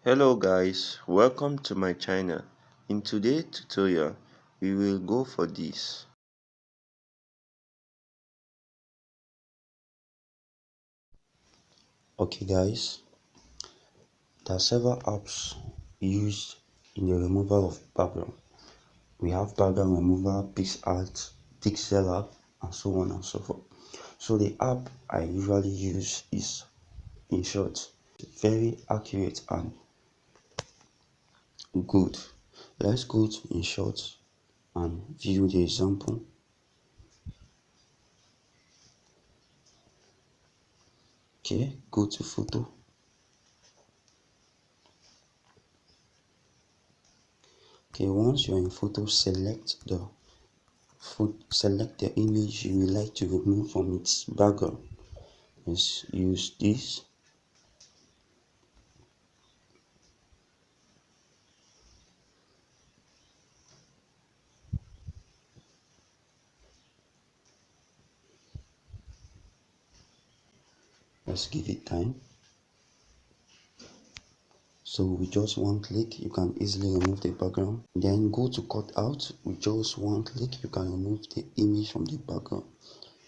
Hello guys, welcome to my channel. In today's tutorial, we will go for this. Okay guys, there are several apps used in the removal of background. We have background remover, Pixellab, and so on and so forth. So the app I usually use is InShot. Very accurate and good. Let's go to InShot and view the example. Okay, go to photo. Okay, once you're in photo, select the image you would like to remove from its background. Let's use this. Let's give it time. So with just one click, you can easily remove the background. Then go to cut out. With just one click, you can remove the image from the background.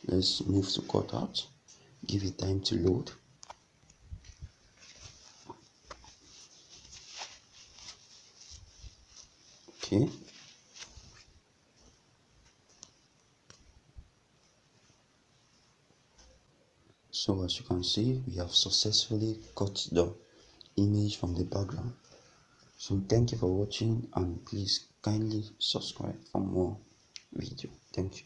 Let's move to cut out. Give it time to load. Okay. So as you can see, we have successfully cut the image from the background. So thank you for watching, and please kindly subscribe for more video. Thank you.